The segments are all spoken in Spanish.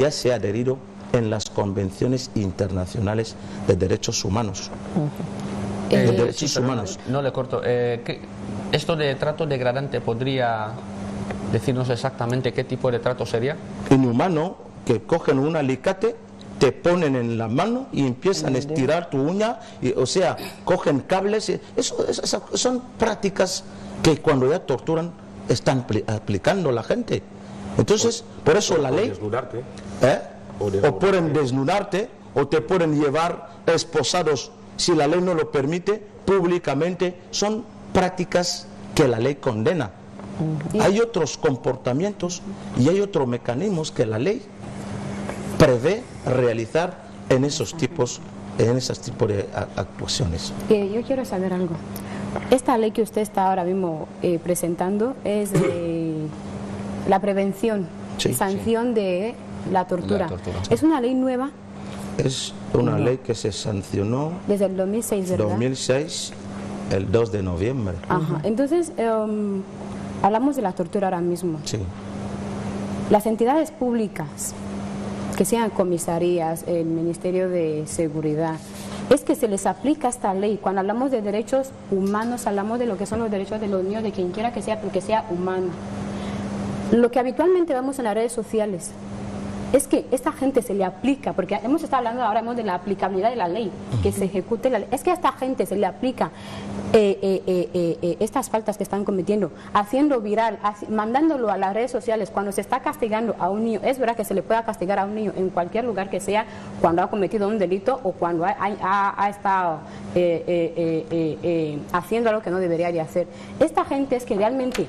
ya se ha adherido en las convenciones internacionales de derechos humanos. De derechos humanos. No le corto. Esto de trato degradante, ¿podría decirnos exactamente qué tipo de trato sería? Inhumano, que cogen un alicate, te ponen en la mano y empiezan a estirar tu uña, o sea, cogen cables. Son prácticas que cuando ya torturan están aplicando la gente. Entonces, por eso la ley... Desnudarte. O pueden desnudarte, o te pueden llevar esposados, si la ley no lo permite, públicamente. Son prácticas que la ley condena. Hay otros comportamientos y hay otros mecanismos que la ley prevé realizar en esos tipos de actuaciones. Yo quiero saber algo. Esta ley que usted está ahora mismo presentando es de la prevención, sanción de la tortura. ¿Es una ley nueva? Es una ley que se sancionó desde el 2006, ¿verdad? 2006, el 2 de noviembre. Ajá. Entonces, hablamos de la tortura ahora mismo. Sí. Las entidades públicas, que sean comisarías, el Ministerio de Seguridad, es que se les aplica esta ley. Cuando hablamos de derechos humanos, hablamos de lo que son los derechos de los niños, de quien quiera que sea, porque sea humano. Lo que habitualmente vemos en las redes sociales es que esta gente se le aplica, porque hemos estado hablando ahora de la aplicabilidad de la ley, que se ejecute la ley. Es que a esta gente se le aplica estas faltas que están cometiendo, haciendo viral, mandándolo a las redes sociales. Cuando se está castigando a un niño, es verdad que se le pueda castigar a un niño en cualquier lugar que sea, cuando ha cometido un delito o cuando ha estado haciendo algo que no debería de hacer. Esta gente es que realmente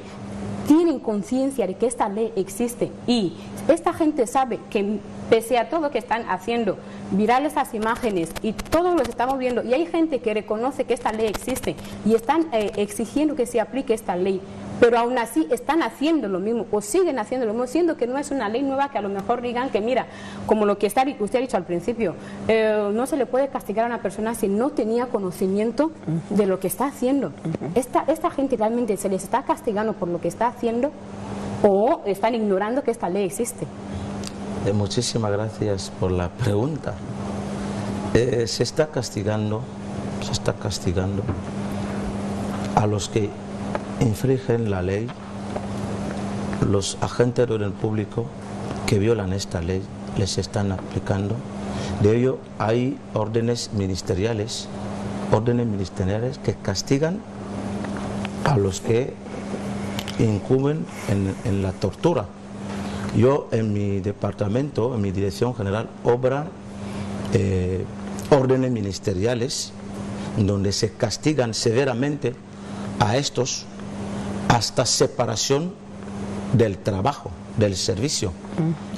tienen conciencia de que esta ley existe, y esta gente sabe que pese a todo que están haciendo viral esas imágenes y todos los estamos viendo, y hay gente que reconoce que esta ley existe y están exigiendo que se aplique esta ley, pero aún así están haciendo lo mismo o siguen haciendo lo mismo, siendo que no es una ley nueva, que a lo mejor digan que mira, como lo que usted ha dicho al principio, no se le puede castigar a una persona si no tenía conocimiento de lo que está haciendo. Esta gente realmente se les está castigando por lo que está haciendo, o están ignorando que esta ley existe. Muchísimas gracias por la pregunta. Se está castigando a los que infringen la ley, los agentes de orden público que violan esta ley, les están aplicando. De ello hay órdenes ministeriales que castigan a los que incurren en la tortura. Yo en mi departamento, en mi dirección general, obran órdenes ministeriales donde se castigan severamente a estos, hasta separación del trabajo, del servicio.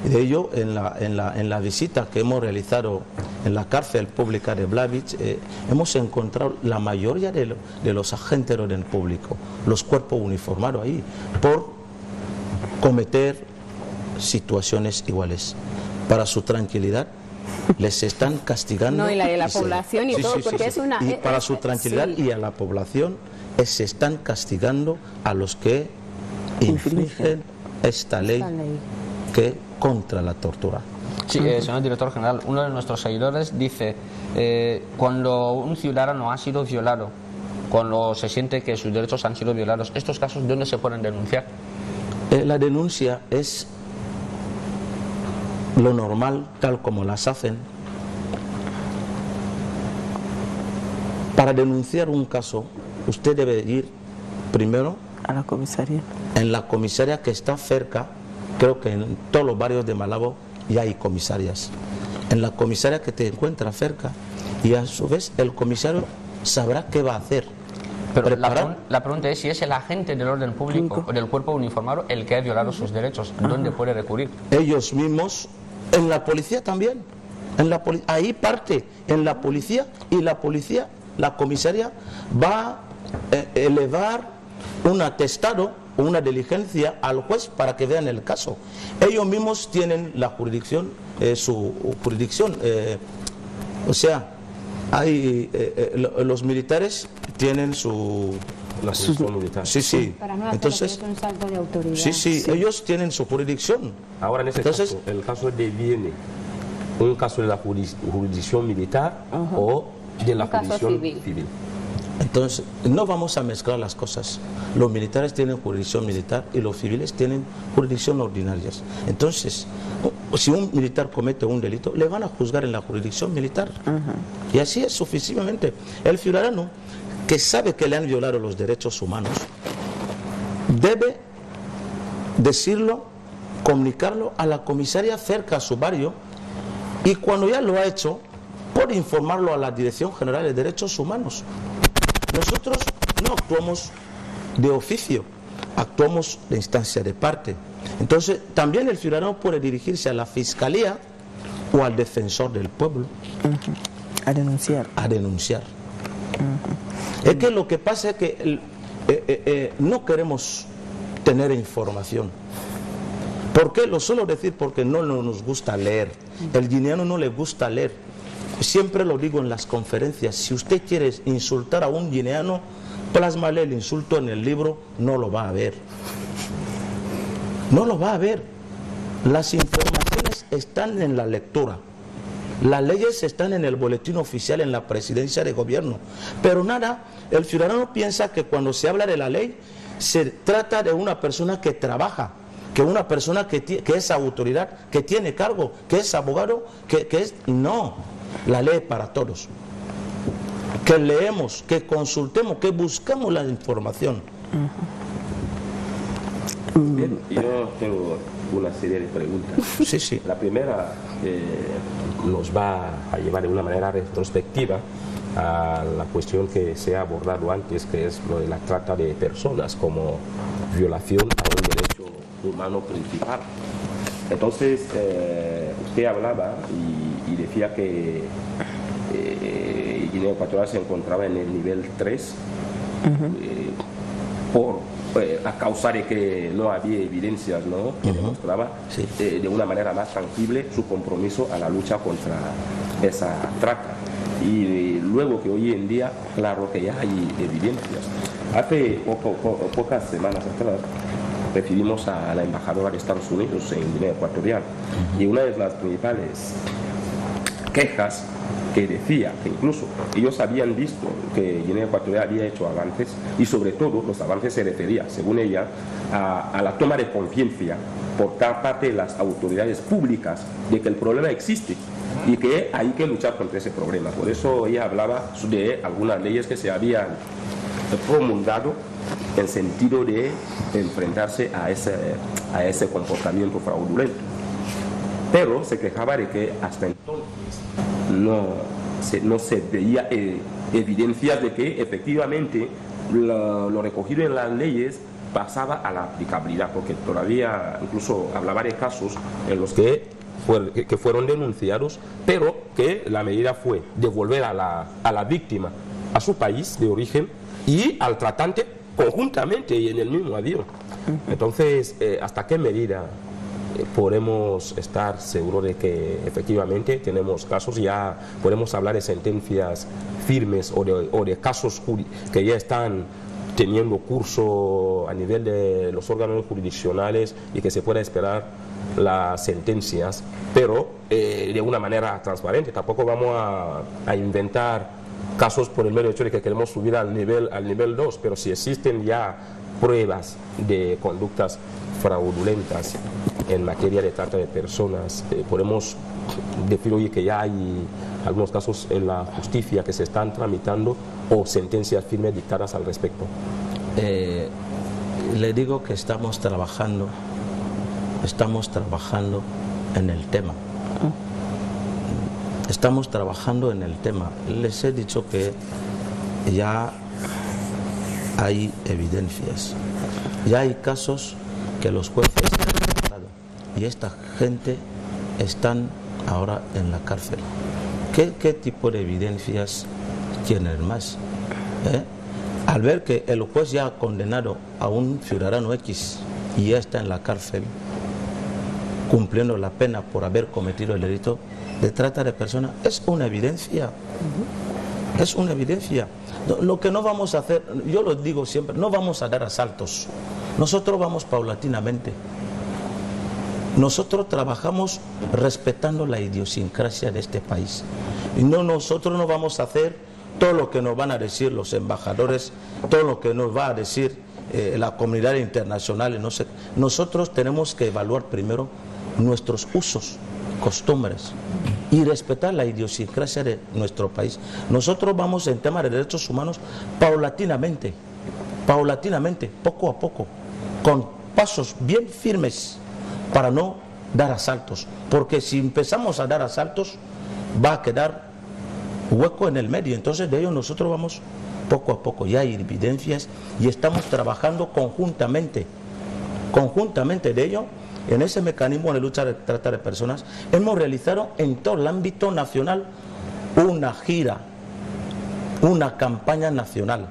De ello, en la visita que hemos realizado en la cárcel pública de Blavich, hemos encontrado la mayoría de los agentes de orden público, los cuerpos uniformados ahí, por cometer situaciones iguales. Para su tranquilidad, les están castigando. No, y la de la población y todo, porque es una... Y para su tranquilidad y a la población, se están castigando a los que infringen esta ley que contra la tortura. Sí, señor director general, uno de nuestros seguidores dice, cuando un ciudadano ha sido violado, cuando se siente que sus derechos han sido violados, ¿estos casos dónde se pueden denunciar? La denuncia es lo normal, tal como las hacen. Para denunciar un caso, usted debe ir primero a la comisaría. En la comisaría que está cerca, creo que en todos los barrios de Malabo ya hay comisarias. En la comisaría que te encuentra cerca, y a su vez el comisario sabrá qué va a hacer. Pero la pregunta es si es el agente del orden público o del cuerpo uniformado el que ha violado sus derechos, ¿dónde puede recurrir? Ellos mismos, en la policía también. Ahí parte, en la policía, y la comisaría va a elevar un atestado o una diligencia al juez para que vean el caso. Ellos mismos tienen la jurisdicción, o sea, los militares tienen su la jurisdicción militar. Sí, sí. Para no hacer Entonces, un salto de autoridad. sí, sí, ellos tienen su jurisdicción. Ahora en ese Entonces, caso, el caso deviene un caso de la jurisdicción militar o de la Un caso jurisdicción civil. Entonces, no vamos a mezclar las cosas. Los militares tienen jurisdicción militar y los civiles tienen jurisdicción ordinarias. Entonces, si un militar comete un delito, le van a juzgar en la jurisdicción militar. Y así es suficientemente. El ciudadano que sabe que le han violado los derechos humanos debe decirlo, comunicarlo a la comisaría cerca a su barrio, y cuando ya lo ha hecho, puede informarlo a la Dirección General de Derechos Humanos. Nosotros no actuamos de oficio, actuamos de instancia de parte. Entonces, también el ciudadano puede dirigirse a la Fiscalía o al Defensor del Pueblo A denunciar. a denunciar. Es que lo que pasa es que no queremos tener información. ¿Por qué? Lo suelo decir porque no nos gusta leer. El guineano no le gusta leer. Siempre lo digo en las conferencias: si usted quiere insultar a un guineano, plásmale el insulto en el libro, no lo va a ver. No lo va a ver. Las informaciones están en la lectura. Las leyes están en el boletín oficial, en la presidencia de gobierno. Pero nada, el ciudadano piensa que cuando se habla de la ley, se trata de una persona que trabaja, que una persona que es autoridad, que tiene cargo, que es abogado, que es... No. La ley para todos. Que leemos, que consultemos, que busquemos la información. Bien, yo tengo una serie de preguntas. Sí, sí. La primera nos va a llevar de una manera retrospectiva a la cuestión que se ha abordado antes, que es lo de la trata de personas como violación a un derecho humano principal. Entonces, usted hablaba y decía que Guinea Ecuatorial se encontraba en el nivel 3 a causa de que no había evidencias, ¿no?, que demostraba de una manera más tangible su compromiso a la lucha contra esa trata. Y luego que hoy en día, claro que ya hay evidencias. Hace pocas semanas atrás recibimos a la embajadora de Estados Unidos en Guinea Ecuatorial, y una de las principales quejas que decía que incluso ellos habían visto que Guinea Ecuatorial había hecho avances, y sobre todo los avances se referían, según ella, a la toma de conciencia por parte de las autoridades públicas de que el problema existe y que hay que luchar contra ese problema. Por eso ella hablaba de algunas leyes que se habían promulgado en sentido de enfrentarse a ese comportamiento fraudulento. Pero se quejaba de que hasta entonces no se veía evidencias de que efectivamente lo recogido en las leyes pasaba a la aplicabilidad, porque todavía incluso hablaba de casos en los que fueron denunciados, pero que la medida fue devolver a la víctima a su país de origen y al tratante conjuntamente y en el mismo avión. Entonces, ¿hasta qué medida podemos estar seguros de que efectivamente tenemos casos? Ya podemos hablar de sentencias firmes o de casos que ya están teniendo curso a nivel de los órganos jurisdiccionales y que se pueda esperar las sentencias, pero de una manera transparente. Tampoco vamos a inventar casos por el mero hecho de que queremos subir al nivel 2, pero si existen ya pruebas de conductas fraudulentas en materia de trata de personas, podemos decir hoy que ya hay algunos casos en la justicia que se están tramitando o sentencias firmes dictadas al respecto. Le digo que estamos trabajando en el tema. Estamos trabajando en el tema. Les he dicho que ya hay evidencias, ya hay casos que los jueces han tratado y esta gente están ahora en la cárcel. ¿Qué tipo de evidencias tienen más? Al ver que el juez ya ha condenado a un ciudadano X y ya está en la cárcel cumpliendo la pena por haber cometido el delito de trata de personas, es una evidencia. Es una evidencia. Lo que no vamos a hacer, yo lo digo siempre, no vamos a dar asaltos. Nosotros vamos paulatinamente. Nosotros trabajamos respetando la idiosincrasia de este país. Y nosotros no vamos a hacer todo lo que nos van a decir los embajadores, todo lo que nos va a decir la comunidad internacional. No sé. Nosotros tenemos que evaluar primero nuestros usos, costumbres y respetar la idiosincrasia de nuestro país. Nosotros vamos en tema de derechos humanos paulatinamente, poco a poco, con pasos bien firmes para no dar asaltos, porque si empezamos a dar asaltos va a quedar hueco en el medio. Entonces de ello nosotros vamos poco a poco. Ya hay evidencias y estamos trabajando conjuntamente de ello. En ese mecanismo de lucha de trata de personas hemos realizado en todo el ámbito nacional una gira, una campaña nacional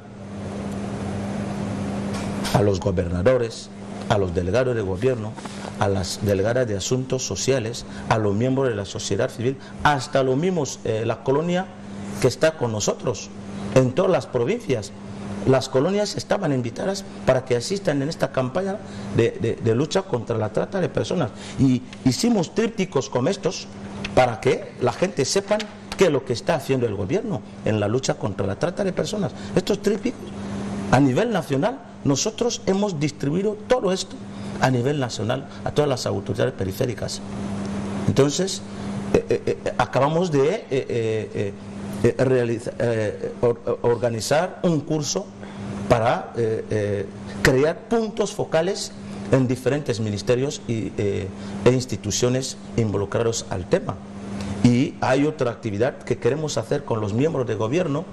a los gobernadores, a los delegados de gobierno, a las delegadas de asuntos sociales, a los miembros de la sociedad civil, hasta los mismos, la colonia que está con nosotros en todas las provincias. Las colonias estaban invitadas para que asistan en esta campaña de lucha contra la trata de personas. Y hicimos trípticos como estos para que la gente sepa qué es lo que está haciendo el gobierno en la lucha contra la trata de personas. Estos trípticos, a nivel nacional, nosotros hemos distribuido todo esto a nivel nacional a todas las autoridades periféricas. Entonces, acabamos de organizar un curso para crear puntos focales en diferentes ministerios e instituciones involucrados al tema. Y hay otra actividad que queremos hacer con los miembros de gobierno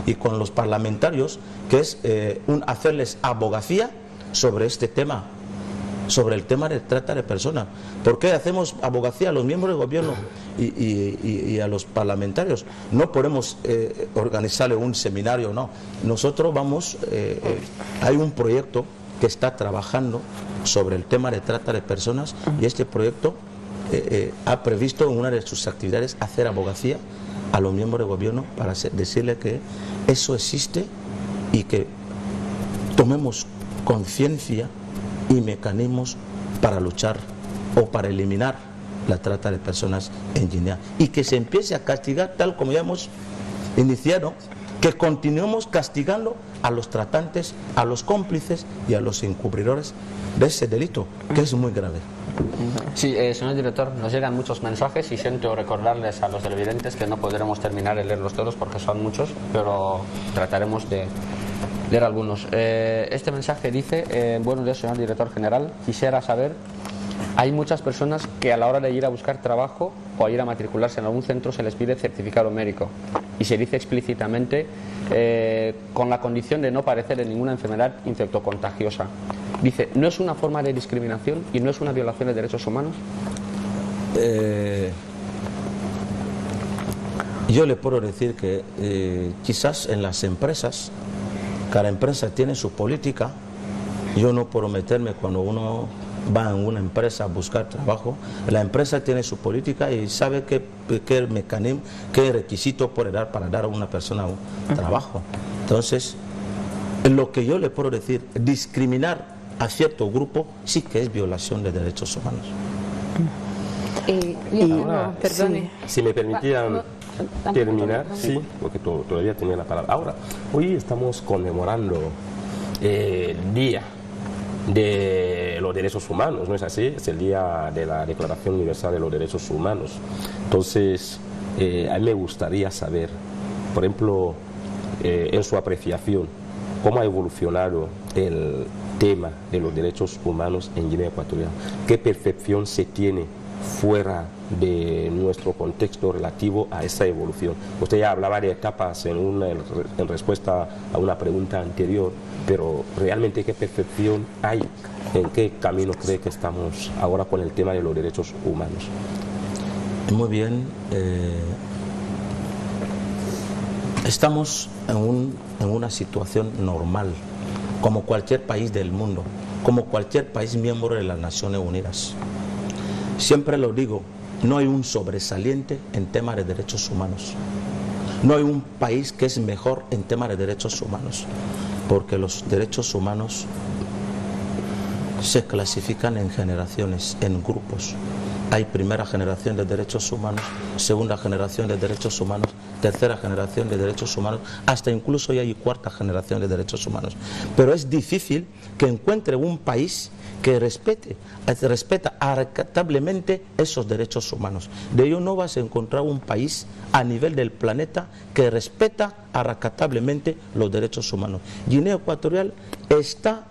y con los parlamentarios, que es hacerles abogacía sobre este tema, sobre el tema de trata de personas. ¿Por qué hacemos abogacía a los miembros de gobierno y a los parlamentarios? No podemos organizarle un seminario, no. Nosotros vamos, hay un proyecto que está trabajando sobre el tema de trata de personas, y este proyecto ha previsto en una de sus actividades hacer abogacía a los miembros de gobierno para decirle que eso existe y que tomemos conciencia y mecanismos para luchar o para eliminar la trata de personas en Guinea, y que se empiece a castigar tal como ya hemos iniciado, que continuemos castigando a los tratantes, a los cómplices y a los encubridores de ese delito, que es muy grave. Sí, señor director, nos llegan muchos mensajes y siento recordarles a los televidentes que no podremos terminar de leerlos todos porque son muchos, pero trataremos de leer algunos. Este mensaje dice: buenos días, señor director general, quisiera saber, hay muchas personas que a la hora de ir a buscar trabajo o a ir a matricularse en algún centro se les pide certificado médico y se dice explícitamente con la condición de no padecer de ninguna enfermedad infectocontagiosa. Dice, ¿no es una forma de discriminación y no es una violación de derechos humanos? Yo le puedo decir que quizás en las empresas, cada empresa tiene su política. Yo no puedo meterme cuando uno va en una empresa a buscar trabajo. La empresa tiene su política y sabe qué mecanismo, qué requisito puede dar para dar a una persona un trabajo. Entonces, lo que yo le puedo decir, discriminar a cierto grupo sí que es violación de derechos humanos. Ahora, perdone. Si me permitían terminar, sí, porque todavía tenía la palabra. Ahora, hoy estamos conmemorando el Día de los Derechos Humanos, ¿no es así? Es el Día de la Declaración Universal de los Derechos Humanos. Entonces, a mí me gustaría saber, por ejemplo, en su apreciación, cómo ha evolucionado el tema de los derechos humanos en Guinea Ecuatorial. ¿Qué percepción se tiene fuera de nuestro contexto relativo a esa evolución? Usted ya hablaba de etapas en respuesta a una pregunta anterior, pero realmente ¿qué percepción hay? ¿En qué camino cree que estamos ahora con el tema de los derechos humanos? Muy bien. Estamos en una situación normal, como cualquier país del mundo, como cualquier país miembro de las Naciones Unidas. Siempre lo digo, no hay un sobresaliente en temas de derechos humanos. No hay un país que es mejor en temas de derechos humanos, porque los derechos humanos se clasifican en generaciones, en grupos. Hay primera generación de derechos humanos, segunda generación de derechos humanos, tercera generación de derechos humanos, hasta incluso ya hay cuarta generación de derechos humanos. Pero es difícil que encuentre un país que respeta acatablemente esos derechos humanos. De ello no vas a encontrar un país a nivel del planeta que respeta acatablemente los derechos humanos. Guinea Ecuatorial está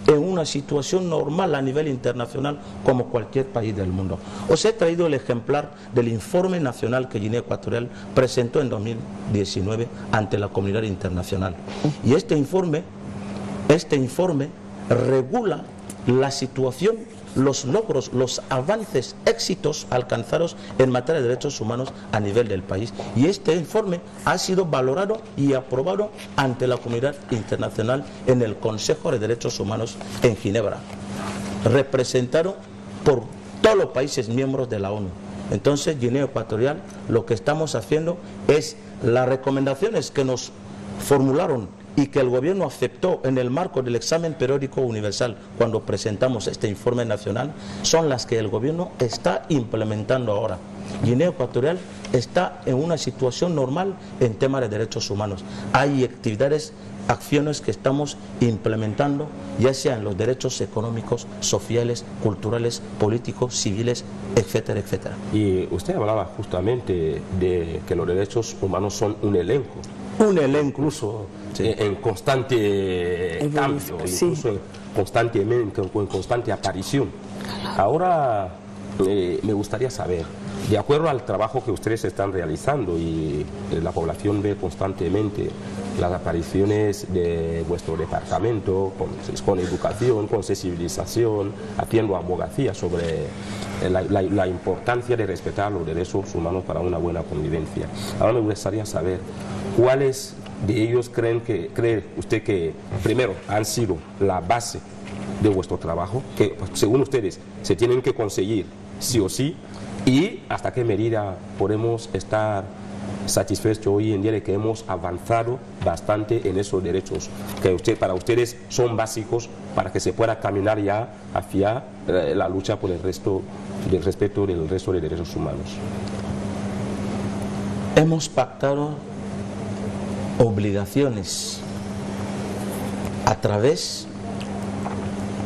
en una situación normal a nivel internacional como cualquier país del mundo. Os he traído el ejemplar del informe nacional que Guinea Ecuatorial presentó en 2019 ante la comunidad internacional. Y este informe regula la situación, los logros, los avances, éxitos alcanzados en materia de derechos humanos a nivel del país. Y este informe ha sido valorado y aprobado ante la comunidad internacional en el Consejo de Derechos Humanos en Ginebra, representado por todos los países miembros de la ONU. Entonces, Guinea Ecuatorial, lo que estamos haciendo es las recomendaciones que nos formularon y que el gobierno aceptó en el marco del examen periódico universal cuando presentamos este informe nacional, son las que el gobierno está implementando ahora. Guinea Ecuatorial está en una situación normal en temas de derechos humanos. Hay actividades, acciones que estamos implementando, ya sea en los derechos económicos, sociales, culturales, políticos, civiles, etcétera, etcétera. Y usted hablaba justamente de que los derechos humanos son un elenco. Un elenco. Incluso en constante cambio, incluso en constante aparición. Ahora me gustaría saber, de acuerdo al trabajo que ustedes están realizando y la población ve constantemente las apariciones de vuestro departamento con educación, con sensibilización, haciendo abogacía sobre la importancia de respetar los derechos humanos para una buena convivencia. Ahora me gustaría saber cuáles de ellos cree usted que primero han sido la base de vuestro trabajo, que según ustedes se tienen que conseguir sí o sí, y hasta qué medida podemos estar satisfechos hoy en día de que hemos avanzado bastante en esos derechos que para ustedes son básicos para que se pueda caminar ya hacia la lucha por el respeto del resto de derechos humanos. Hemos pactado obligaciones a través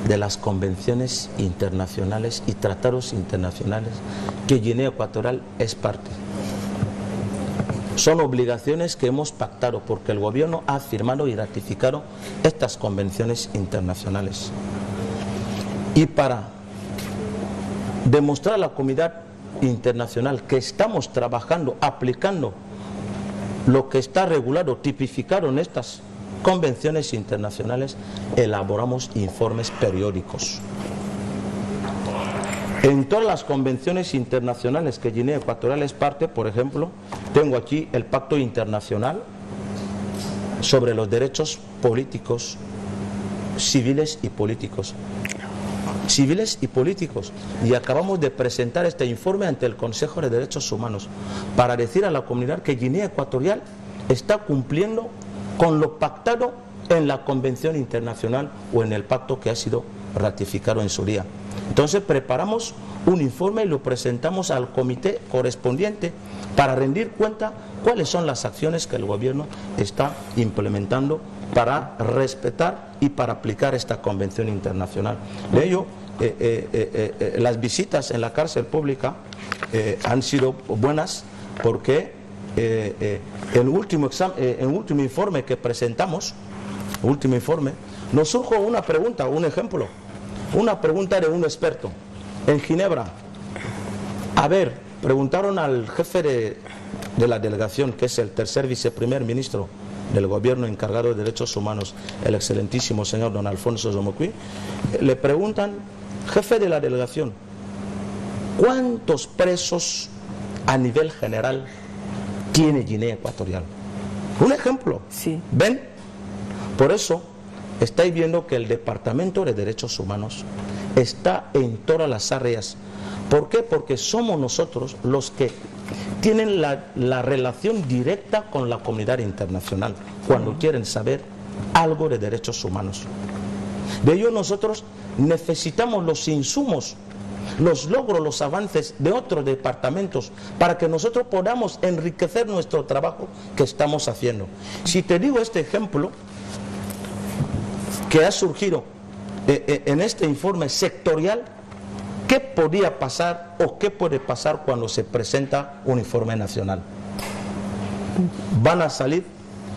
de las convenciones internacionales y tratados internacionales que Guinea Ecuatorial es parte. Son obligaciones que hemos pactado porque el gobierno ha firmado y ratificado estas convenciones internacionales. Y para demostrar a la comunidad internacional que estamos trabajando, aplicando lo que está regulado, tipificado en estas convenciones internacionales, elaboramos informes periódicos. En todas las convenciones internacionales que Guinea Ecuatorial es parte, por ejemplo, tengo aquí el Pacto Internacional sobre los derechos políticos, civiles y políticos. Y acabamos de presentar este informe ante el Consejo de Derechos Humanos para decir a la comunidad que Guinea Ecuatorial está cumpliendo con lo pactado en la Convención Internacional o en el pacto que ha sido ratificado en su día. Entonces preparamos un informe y lo presentamos al comité correspondiente para rendir cuenta cuáles son las acciones que el gobierno está implementando para respetar y para aplicar esta convención internacional. De ello, las visitas en la cárcel pública han sido buenas porque el último informe que presentamos, nos surgió una pregunta, un ejemplo, una pregunta de un experto en Ginebra. A ver, preguntaron al jefe de la delegación, que es el tercer viceprimer ministro del gobierno encargado de derechos humanos, el excelentísimo señor don Alfonso Zomoqui, le preguntan, jefe de la delegación, ¿cuántos presos a nivel general tiene Guinea Ecuatorial? Un ejemplo. Sí. ¿Ven? Por eso estáis viendo que el Departamento de Derechos Humanos está en todas las áreas. ¿Por qué? Porque somos nosotros los que tienen la relación directa con la comunidad internacional cuando quieren saber algo de derechos humanos. De ello nosotros necesitamos los insumos, los logros, los avances de otros departamentos para que nosotros podamos enriquecer nuestro trabajo que estamos haciendo. Si te digo este ejemplo que ha surgido en este informe sectorial, ¿qué podría pasar o qué puede pasar cuando se presenta un informe nacional? Van a salir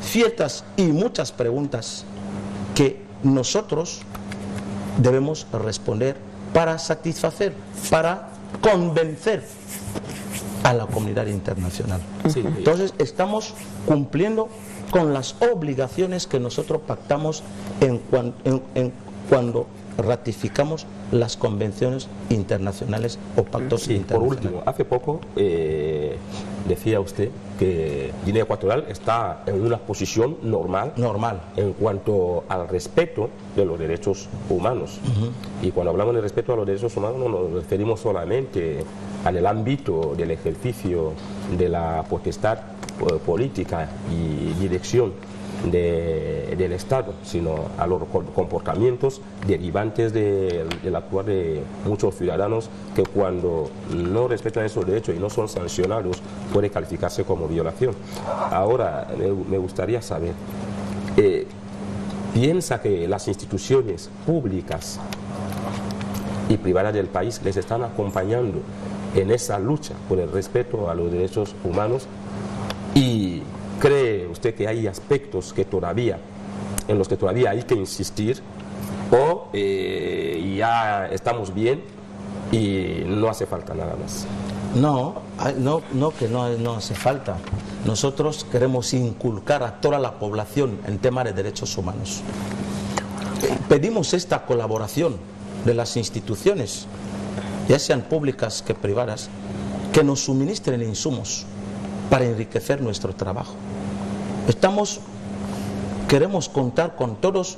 ciertas y muchas preguntas que nosotros debemos responder para satisfacer, para convencer a la comunidad internacional. Sí. Entonces estamos cumpliendo con las obligaciones que nosotros pactamos cuando ratificamos las convenciones internacionales o pactos internacionales. Por último, hace poco decía usted que Guinea Ecuatorial está en una posición normal en cuanto al respeto de los derechos humanos. Y cuando hablamos de respeto a los derechos humanos no nos referimos solamente al ámbito del ejercicio de la potestad política y dirección del Estado, sino a los comportamientos derivantes del actuar de muchos ciudadanos que cuando no respetan esos derechos y no son sancionados puede calificarse como violación. Ahora me gustaría saber, ¿piensa que las instituciones públicas y privadas del país les están acompañando en esa lucha por el respeto a los derechos humanos? ¿Y cree usted que hay aspectos en los que todavía hay que insistir, o ya estamos bien y no hace falta nada más? No hace falta. Nosotros queremos inculcar a toda la población en temas de derechos humanos. Pedimos esta colaboración de las instituciones, ya sean públicas que privadas, que nos suministren insumos para enriquecer nuestro trabajo. Queremos contar con todos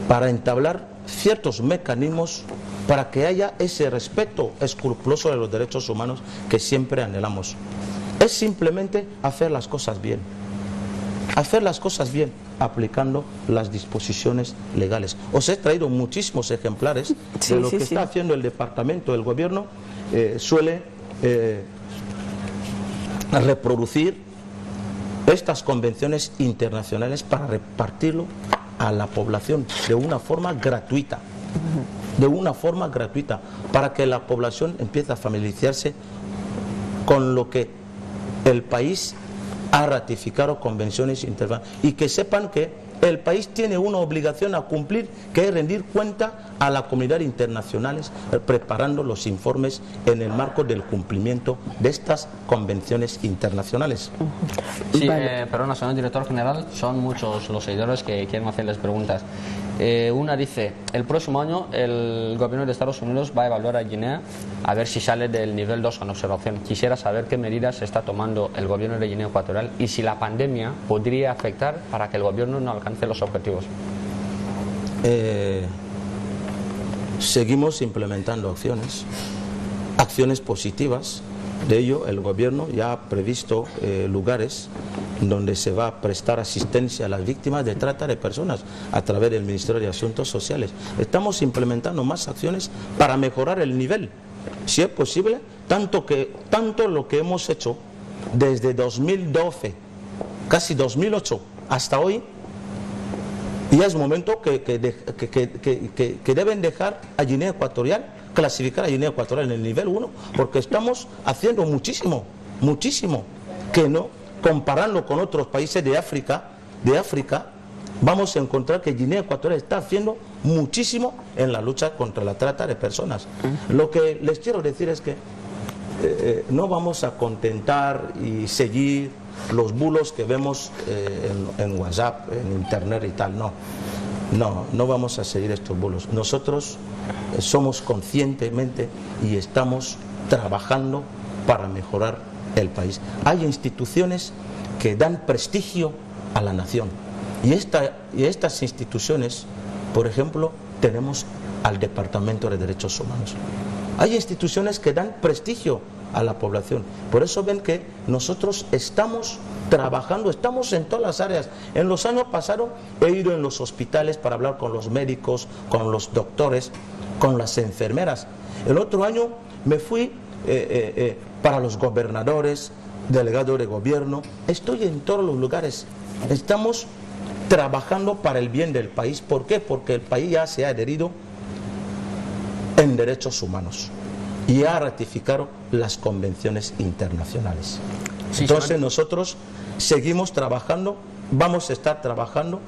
para entablar ciertos mecanismos para que haya ese respeto escrupuloso de los derechos humanos que siempre anhelamos. Es simplemente hacer las cosas bien, aplicando las disposiciones legales. Os he traído muchísimos ejemplares de lo que está haciendo el departamento. El gobierno suele reproducir estas convenciones internacionales para repartirlo a la población de una forma gratuita, para que la población empiece a familiarizarse con lo que el país ha ratificado, convenciones internacionales, y que sepan que el país tiene una obligación a cumplir, que es rendir cuenta a la comunidad internacional, preparando los informes en el marco del cumplimiento de estas convenciones internacionales. Sí, perdona, señor director general, son muchos los seguidores que quieren hacerles preguntas. Una dice, el próximo año el gobierno de Estados Unidos va a evaluar a Guinea a ver si sale del nivel 2 con observación. Quisiera saber qué medidas está tomando el gobierno de Guinea Ecuatorial y si la pandemia podría afectar para que el gobierno no alcance los objetivos. Seguimos implementando acciones positivas. De ello, el gobierno ya ha previsto lugares donde se va a prestar asistencia a las víctimas de trata de personas a través del Ministerio de Asuntos Sociales. Estamos implementando más acciones para mejorar el nivel, si es posible, tanto lo que hemos hecho desde 2012, casi 2008, hasta hoy. Y es momento que deben dejar a Guinea Ecuatorial, clasificar a Guinea Ecuatorial en el nivel 1, porque estamos haciendo muchísimo, que no, comparando con otros países de África, vamos a encontrar que Guinea Ecuatorial está haciendo muchísimo en la lucha contra la trata de personas. Lo que les quiero decir es que no vamos a contentar y seguir los bulos que vemos en WhatsApp, en Internet y tal. No vamos a seguir estos bulos. Nosotros somos conscientemente y estamos trabajando para mejorar el país. Hay instituciones que dan prestigio a la nación y estas instituciones, por ejemplo, tenemos al Departamento de Derechos Humanos. Hay instituciones que dan prestigio a la población. Por eso ven que nosotros estamos trabajando, estamos en todas las áreas. En los años pasados he ido en los hospitales para hablar con los médicos, con los doctores, con las enfermeras. El otro año me fui para los gobernadores, delegados de gobierno. Estoy en todos los lugares. Estamos trabajando para el bien del país. ¿Por qué? Porque el país ya se ha adherido en derechos humanos y ha ratificado las convenciones internacionales. Sí, entonces nosotros seguimos trabajando, vamos a estar trabajando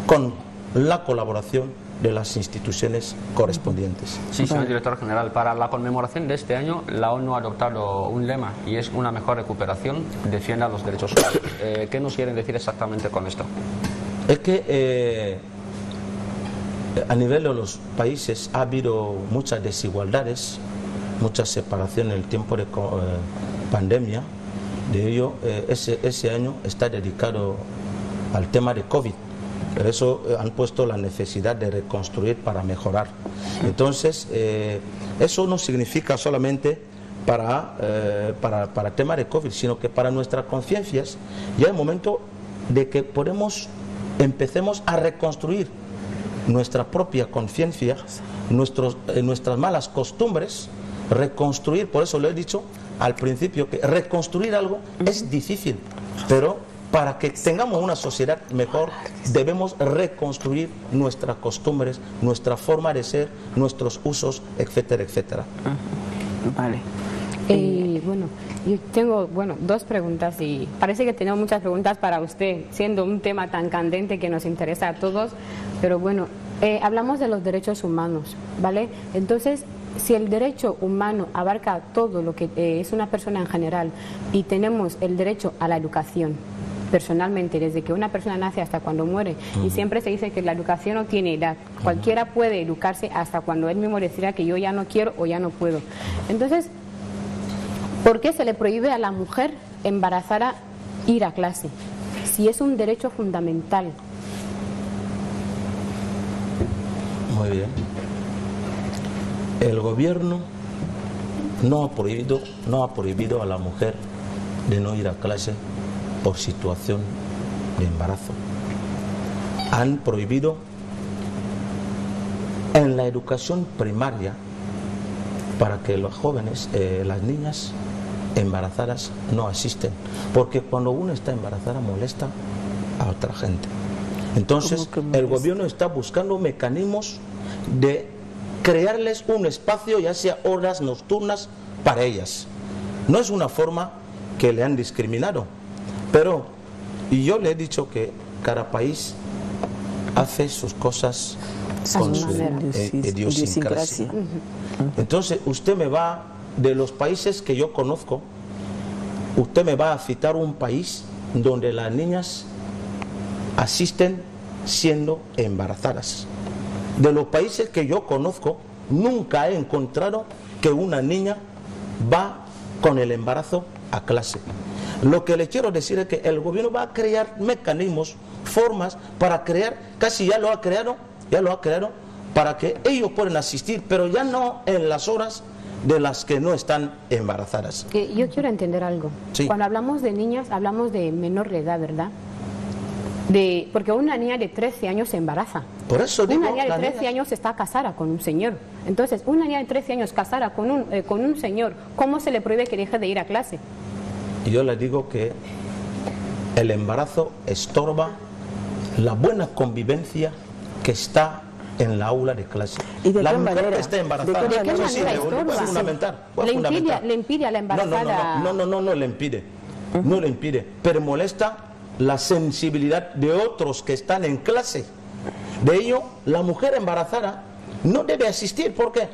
con la colaboración de las instituciones correspondientes. Sí, señor director general, para la conmemoración de este año la ONU ha adoptado un lema y es una mejor recuperación, defienda los derechos humanos. ¿Qué nos quieren decir exactamente con esto? Es que a nivel de los países ha habido muchas desigualdades, mucha separación en el tiempo de pandemia. De ello, ese año está dedicado al tema de COVID. Por eso han puesto la necesidad de reconstruir para mejorar. Entonces, eso no significa solamente para el tema de COVID, sino que para nuestras conciencias ya es el momento de que empecemos a reconstruir nuestra propia conciencia, nuestras malas costumbres, reconstruir. Por eso lo he dicho al principio, que reconstruir algo es difícil, pero para que tengamos una sociedad mejor debemos reconstruir nuestras costumbres, nuestra forma de ser, nuestros usos, etcétera, etcétera. Vale. Bueno, yo tengo dos preguntas y parece que tenemos muchas preguntas para usted, siendo un tema tan candente que nos interesa a todos, pero bueno, hablamos de los derechos humanos, ¿vale? Entonces, si el derecho humano abarca todo lo que es una persona en general y tenemos el derecho a la educación, personalmente, desde que una persona nace hasta cuando muere, y siempre se dice que la educación no tiene edad, cualquiera puede educarse hasta cuando él mismo decida que yo ya no quiero o ya no puedo. Entonces, ¿por qué se le prohíbe a la mujer embarazada ir a clase? Si es un derecho fundamental. Muy bien. El gobierno no ha prohibido a la mujer de no ir a clase por situación de embarazo. Han prohibido en la educación primaria para que los jóvenes, las niñas embarazadas no asisten, porque cuando uno está embarazada molesta a otra gente. Entonces el gobierno está buscando mecanismos de crearles un espacio, ya sea horas nocturnas, para ellas. No es una forma que le han discriminado, pero yo le he dicho que cada país hace sus cosas con su idiosincrasia. Entonces usted me va, de los países que yo conozco, usted me va a citar un país donde las niñas asisten siendo embarazadas. De los países que yo conozco, nunca he encontrado que una niña va con el embarazo a clase. Lo que le quiero decir es que el gobierno va a crear mecanismos, formas para crear, casi ya lo ha creado, para que ellos puedan asistir, pero ya no en las horas de las que no están embarazadas. Yo quiero entender algo. Sí. Cuando hablamos de niñas, hablamos de menor de edad, ¿verdad? Porque una niña de 13 años se embaraza. Por eso digo, una niña de 13 años está casada con un señor. Entonces, una niña de 13 años casada con un señor, ¿cómo se le prohíbe que deje de ir a clase? Yo le digo que el embarazo estorba la buena convivencia que está en la aula de clase. ¿Y de la qué mujer manera? que está embarazada, ¿De qué eso sí, manera le estorba? fundamental. Le impide a la embarazada. No le impide. No le impide, pero molesta la sensibilidad de otros que están en clase. De ello, la mujer embarazada no debe asistir, porque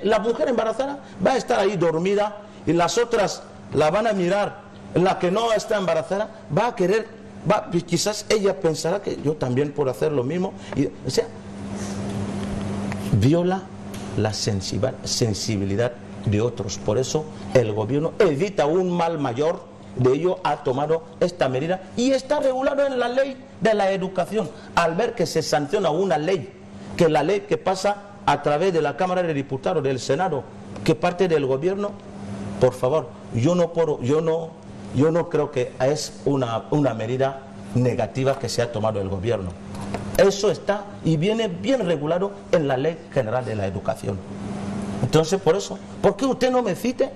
la mujer embarazada va a estar ahí dormida y las otras la van a mirar. La que no está embarazada va a querer, quizás ella pensará que yo también puedo hacer lo mismo. O sea, viola la sensibilidad de otros. Por eso el gobierno evita un mal mayor. De ello ha tomado esta medida y está regulado en la ley de la educación. Al ver que se sanciona una ley, que la ley que pasa a través de la Cámara de Diputados, del Senado, que parte del gobierno, por favor, yo no creo que es una medida negativa que se ha tomado el gobierno. Eso está y viene bien regulado en la Ley General de la Educación. Entonces, por eso, ¿por qué usted no me cite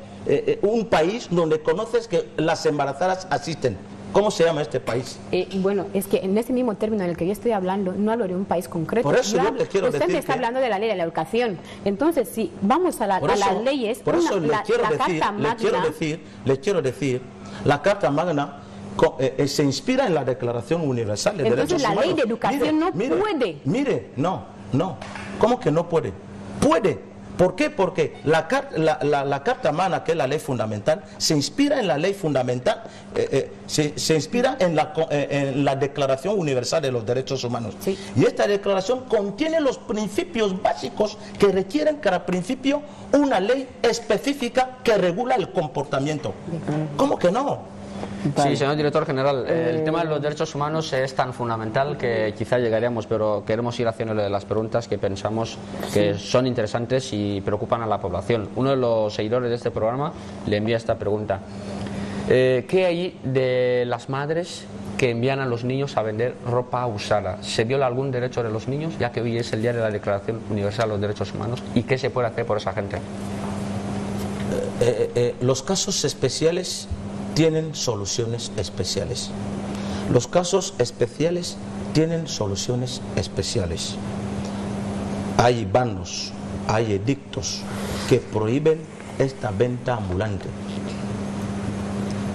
un país donde conoces que las embarazadas asisten? ¿Cómo se llama este país? Bueno, es que en ese mismo término en el que yo estoy hablando, no hablo de un país concreto. Por eso yo le quiero decir usted me está hablando de la ley de la educación. Entonces, si vamos a las leyes, por eso le quiero decir, la Carta Magna se inspira en la Declaración Universal de Derechos Humanos. Entonces la ley de educación no puede. No. ¿Cómo que no puede? Puede. ¿Por qué? Porque la Carta Magna, que es la ley fundamental, se inspira en la ley fundamental, se inspira en la Declaración Universal de los Derechos Humanos. Sí. Y esta declaración contiene los principios básicos que requieren cada principio una ley específica que regula el comportamiento. ¿Cómo que no? Sí, señor director general, el tema de los derechos humanos es tan fundamental que quizá llegaríamos, pero queremos ir haciéndole las preguntas que pensamos que son interesantes y preocupan a la población. Uno de los seguidores de este programa le envía esta pregunta. ¿Qué hay de las madres que envían a los niños a vender ropa usada? ¿Se viola algún derecho de los niños, ya que hoy es el día de la Declaración Universal de los Derechos Humanos? ¿Y qué se puede hacer por esa gente? Los casos especiales tienen soluciones especiales. Los casos especiales tienen soluciones especiales. Hay bandos, hay edictos que prohíben esta venta ambulante.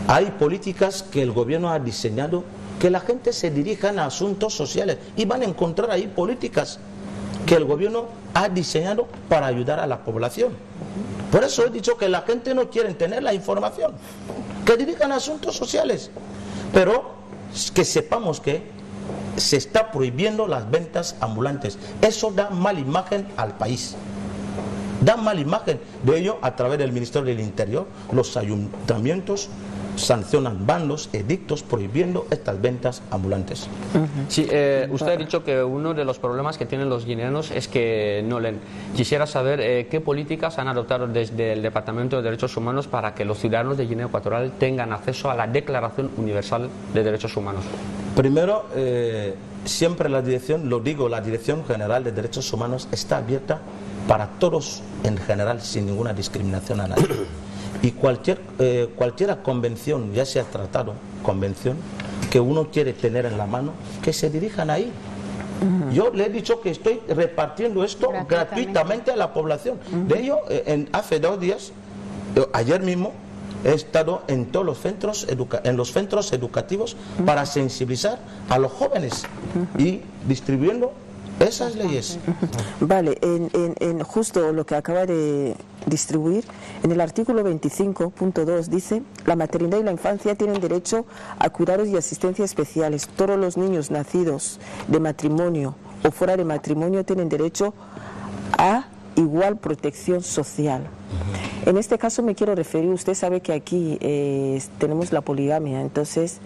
Hay políticas que el gobierno ha diseñado que la gente se dirija a asuntos sociales y van a encontrar ahí políticas que el gobierno ha diseñado para ayudar a la población. Por eso he dicho que la gente no quiere tener la información, que dirijan a asuntos sociales, pero que sepamos que se está prohibiendo las ventas ambulantes. Eso da mala imagen al país, da mala imagen. De ello, a través del Ministerio del Interior, los ayuntamientos sancionan bandos, edictos prohibiendo estas ventas ambulantes. Sí, usted ha dicho que uno de los problemas que tienen los guineanos es que no leen. Quisiera saber qué políticas han adoptado desde el Departamento de Derechos Humanos para que los ciudadanos de Guinea Ecuatorial tengan acceso a la Declaración Universal de Derechos Humanos. Primero, siempre la Dirección General de Derechos Humanos está abierta para todos en general, sin ninguna discriminación a nadie. Y cualquier convención, ya sea tratado, convención, que uno quiere tener en la mano, que se dirijan ahí. Yo le he dicho que estoy repartiendo esto gratuitamente a la población. De ello, hace 2 días, ayer mismo, he estado en todos los centros educativos para sensibilizar a los jóvenes y distribuyendo esas leyes. Vale, en justo lo que acaba de distribuir, en el artículo 25.2 dice: la maternidad y la infancia tienen derecho a cuidados y asistencia especiales. Todos los niños nacidos de matrimonio o fuera de matrimonio tienen derecho a igual protección social. En este caso me quiero referir, usted sabe que aquí tenemos la poligamia, entonces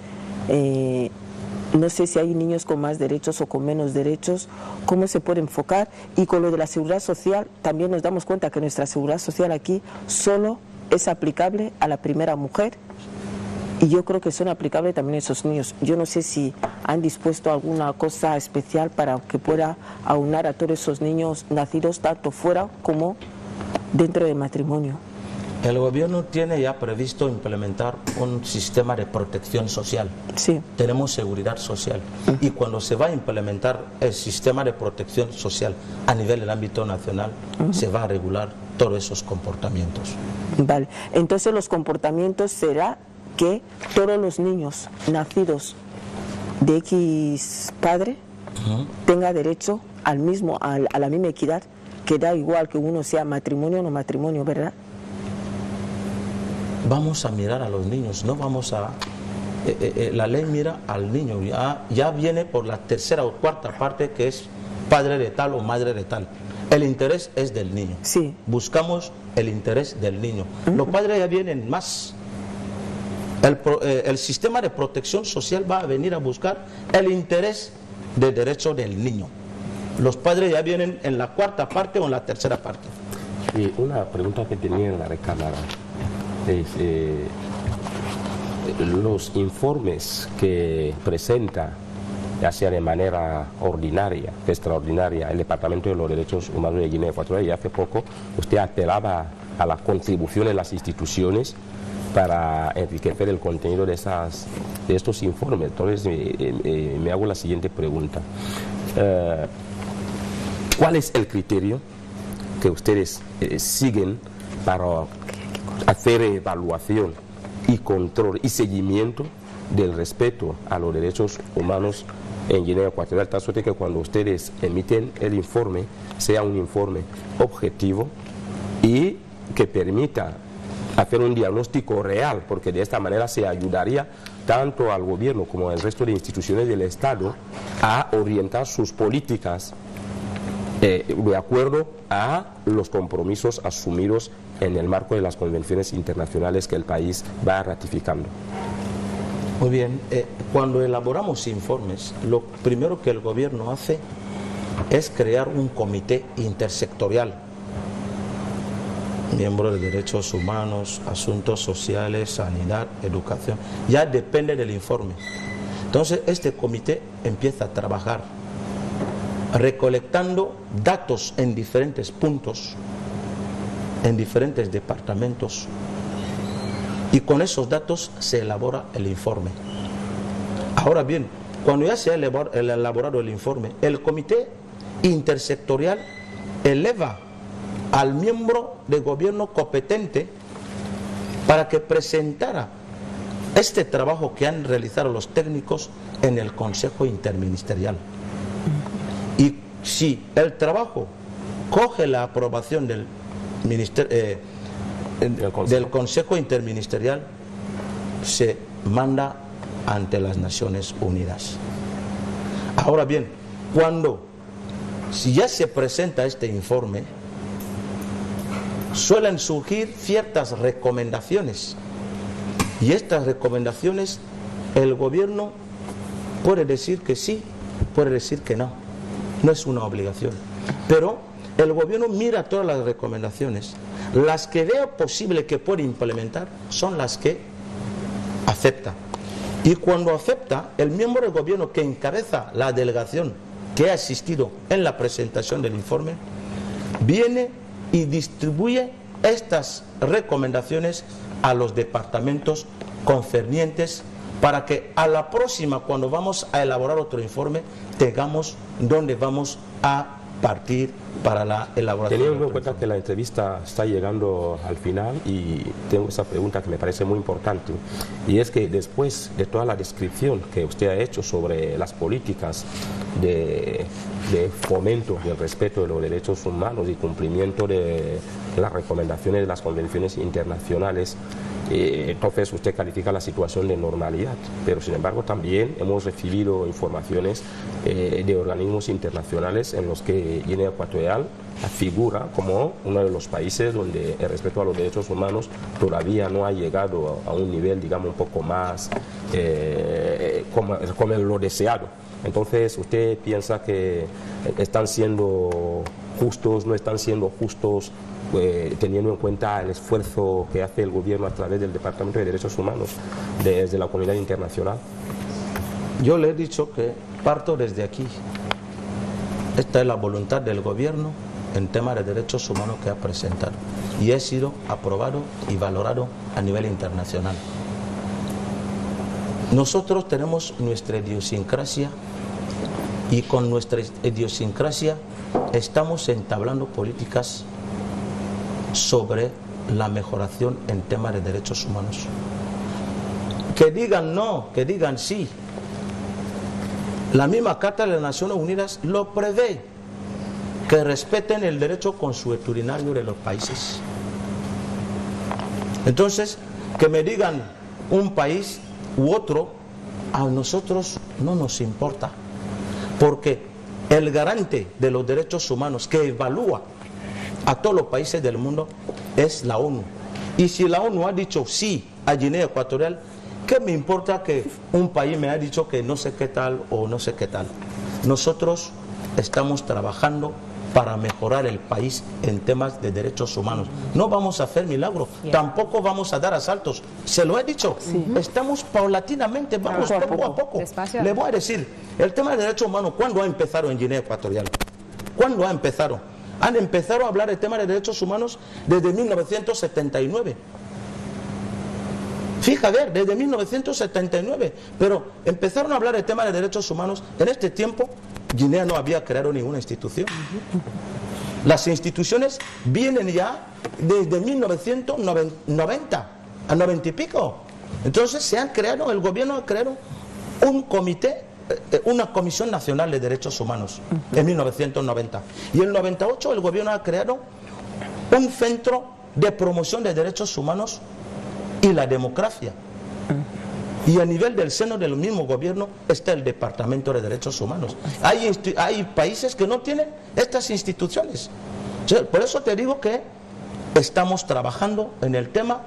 no sé si hay niños con más derechos o con menos derechos, cómo se puede enfocar. Y con lo de la seguridad social, también nos damos cuenta que nuestra seguridad social aquí solo es aplicable a la primera mujer, y yo creo que son aplicables también a esos niños. Yo no sé si han dispuesto alguna cosa especial para que pueda aunar a todos esos niños nacidos tanto fuera como dentro del matrimonio. El gobierno tiene ya previsto implementar un sistema de protección social. Sí. Tenemos seguridad social. Y cuando se va a implementar el sistema de protección social a nivel del ámbito nacional, se va a regular todos esos comportamientos. Vale. Entonces los comportamientos será que todos los niños nacidos de X padre tenga derecho a la misma equidad, que da igual que uno sea matrimonio o no matrimonio, ¿verdad? Vamos a mirar a los niños, no vamos a... la ley mira al niño, ya viene por la tercera o cuarta parte, que es padre de tal o madre de tal. El interés es del niño. Sí. Buscamos el interés del niño. Los padres ya vienen más. El sistema de protección social va a venir a buscar el interés de derecho del niño. Los padres ya vienen en la cuarta parte o en la tercera parte. Y una pregunta que tenía en la recámara. los informes que presenta, ya sea de manera ordinaria, extraordinaria, el Departamento de los Derechos Humanos de Guinea Ecuatorial, y hace poco usted apelaba a la contribución de las instituciones para enriquecer el contenido de estos informes. Entonces me hago la siguiente pregunta. ¿Cuál es el criterio que ustedes siguen para hacer evaluación y control y seguimiento del respeto a los derechos humanos en Guinea Ecuatorial, tal suerte que cuando ustedes emiten el informe sea un informe objetivo y que permita hacer un diagnóstico real, porque de esta manera se ayudaría tanto al gobierno como al resto de instituciones del Estado a orientar sus políticas de acuerdo a los compromisos asumidos en el marco de las convenciones internacionales que el país va ratificando? Muy bien, cuando elaboramos informes, lo primero que el gobierno hace es crear un comité intersectorial, miembro de derechos humanos, asuntos sociales, sanidad, educación, ya depende del informe. Entonces este comité empieza a trabajar recolectando datos en diferentes puntos, en diferentes departamentos, y con esos datos se elabora el informe. Ahora bien, cuando ya se ha elaborado el informe, el comité intersectorial eleva al miembro de gobierno competente para que presentara este trabajo que han realizado los técnicos en el Consejo Interministerial. Y si el trabajo coge la aprobación del Consejo Interministerial, se manda ante las Naciones Unidas. Ahora bien, si ya se presenta este informe, suelen surgir ciertas recomendaciones, y estas recomendaciones el gobierno puede decir que sí, puede decir que no, no es una obligación, pero el gobierno mira todas las recomendaciones. Las que vea posible que puede implementar son las que acepta. Y cuando acepta, el miembro del gobierno que encabeza la delegación que ha asistido en la presentación del informe, viene y distribuye estas recomendaciones a los departamentos concernientes para que a la próxima, cuando vamos a elaborar otro informe, tengamos dónde vamos a partir para la elaboración. Teniendo en cuenta que la entrevista está llegando al final, y tengo esa pregunta que me parece muy importante, y es que después de toda la descripción que usted ha hecho sobre las políticas de fomento del respeto de los derechos humanos y cumplimiento de las recomendaciones de las convenciones internacionales, entonces usted califica la situación de normalidad, pero sin embargo también hemos recibido informaciones de organismos internacionales en los que Guinea Ecuatorial figura como uno de los países donde el respeto a los derechos humanos todavía no ha llegado a un nivel, digamos, un poco más como lo deseado. Entonces, ¿usted piensa que están siendo justos, no están siendo justos, teniendo en cuenta el esfuerzo que hace el gobierno a través del Departamento de Derechos Humanos desde la comunidad internacional? Yo le he dicho que parto desde aquí. Esta es la voluntad del gobierno en tema de derechos humanos que ha presentado y ha sido aprobado y valorado a nivel internacional. Nosotros tenemos nuestra idiosincrasia y con nuestra idiosincrasia estamos entablando políticas sobre la mejoración en tema de derechos humanos. Que digan no, que digan sí. La misma Carta de las Naciones Unidas lo prevé, que respeten el derecho consuetudinario de los países. Entonces, que me digan un país u otro, a nosotros no nos importa, porque el garante de los derechos humanos que evalúa a todos los países del mundo es la ONU. Y si la ONU ha dicho sí a Guinea Ecuatorial, ¿qué me importa que un país me ha dicho que no sé qué tal o no sé qué tal? Nosotros estamos trabajando para mejorar el país en temas de derechos humanos. No vamos a hacer milagros, tampoco vamos a dar asaltos. Se lo he dicho, estamos paulatinamente, vamos poco a poco. Le voy a decir, el tema de derechos humanos, ¿cuándo ha empezado en Guinea Ecuatorial? ¿Cuándo ha empezado? Han empezado a hablar del tema de derechos humanos desde 1979. Fíjate, desde 1979, pero empezaron a hablar del tema de derechos humanos. En este tiempo, Guinea no había creado ninguna institución. Las instituciones vienen ya desde 1990, a 90 y pico. Entonces se han creado, el gobierno ha creado un comité, una Comisión Nacional de Derechos Humanos en 1990. Y en el 98 el gobierno ha creado un centro de promoción de derechos humanos y la democracia. Y a nivel del seno del mismo gobierno está el Departamento de Derechos Humanos. Hay países que no tienen estas instituciones. Por eso te digo que estamos trabajando en el tema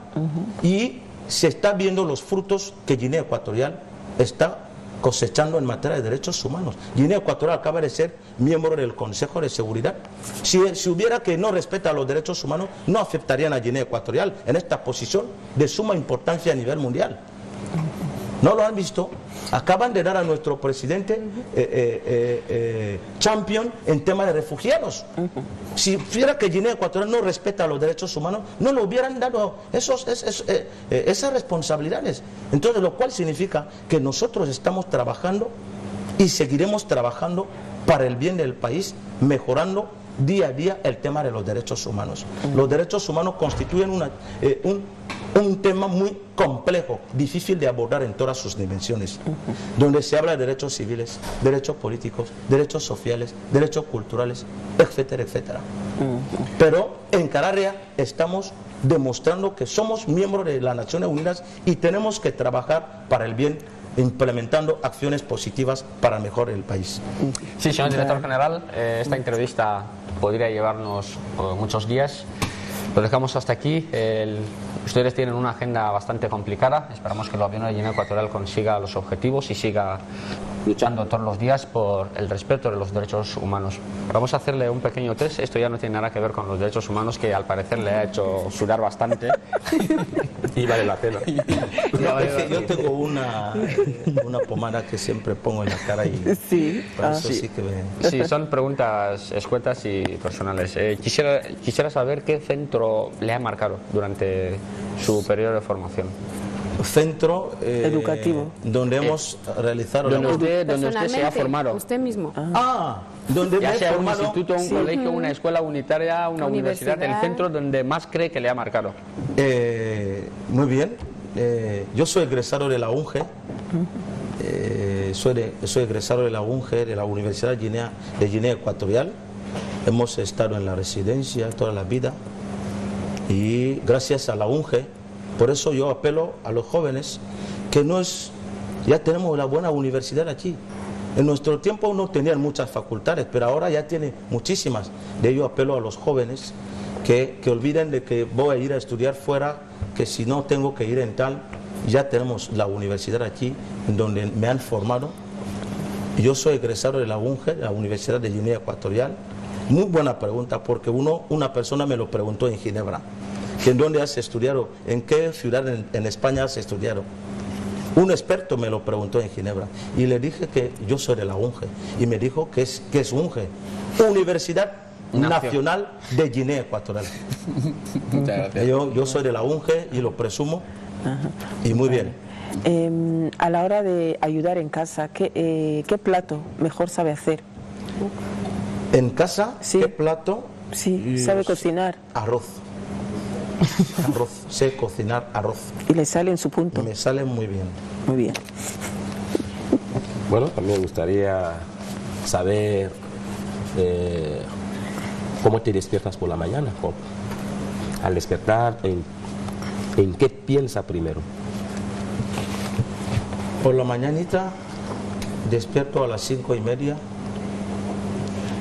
y se están viendo los frutos que Guinea Ecuatorial está cosechando en materia de derechos humanos. Guinea Ecuatorial acaba de ser miembro del Consejo de Seguridad. Si hubiera que no respeta los derechos humanos, no aceptarían a Guinea Ecuatorial en esta posición de suma importancia a nivel mundial. ¿No lo han visto? Acaban de dar a nuestro presidente champion en tema de refugiados. Si fuera que Guinea Ecuatorial no respeta los derechos humanos, no le hubieran dado esas responsabilidades. Entonces, lo cual significa que nosotros estamos trabajando y seguiremos trabajando para el bien del país, mejorando día a día el tema de los derechos humanos. Los derechos humanos constituyen un tema muy complejo, difícil de abordar en todas sus dimensiones, donde se habla de derechos civiles, derechos políticos, derechos sociales, derechos culturales, etcétera, etcétera. Pero en Cararea estamos demostrando que somos miembros de las Naciones Unidas y tenemos que trabajar para el bien, implementando acciones positivas para mejorar el país. Sí, señor director general, esta entrevista podría llevarnos muchos días. Lo dejamos hasta aquí. Ustedes tienen una agenda bastante complicada. Esperamos que el gobierno de Guinea Ecuatorial consiga los objetivos y siga luchando todos los días por el respeto de los derechos humanos. Vamos a hacerle un pequeño test. Esto ya no tiene nada que ver con los derechos humanos, que al parecer le ha hecho sudar bastante. Y vale la pena. Yo tengo una pomada que siempre pongo en la cara y sí, son preguntas escuetas y personales. Quisiera saber qué centro le ha marcado durante su periodo de formación. Centro educativo donde hemos realizado donde usted se ha formado. Usted mismo. Donde ya me he sea un formado, instituto, un colegio, una escuela unitaria, una universidad, el centro donde más cree que le ha marcado. Muy bien. Yo soy egresado de la UNGE. Soy egresado de la UNGE, de la Universidad de Guinea Ecuatorial. Hemos estado en la residencia toda la vida y gracias a la UNGE, por eso yo apelo a los jóvenes que ya tenemos una buena universidad aquí. En nuestro tiempo no tenían muchas facultades, pero ahora ya tiene muchísimas. De ello apelo a los jóvenes que olviden de que voy a ir a estudiar fuera, que si no tengo que ir en tal, ya tenemos la universidad aquí donde me han formado. Yo soy egresado de la UNGE, de la Universidad de Guinea Ecuatorial. Muy buena pregunta, porque una persona me lo preguntó en Ginebra, que en dónde has estudiado, en qué ciudad en España has estudiado. Un experto me lo preguntó en Ginebra y le dije que yo soy de la UNGE y me dijo que es UNGE, Universidad Nacional de Guinea Ecuatorial. Yo soy de la UNGE y lo presumo. Y muy bien. A la hora de ayudar en casa, ¿qué plato mejor sabe hacer? En casa, sí. ¿Qué plato? Sí, sabe cocinar. Arroz. Sé cocinar arroz. Y le sale en su punto. Me sale muy bien. Muy bien. Bueno, también me gustaría saber cómo te despiertas por la mañana. Al despertar, ¿en qué piensa primero? Por la mañanita despierto a las 5:30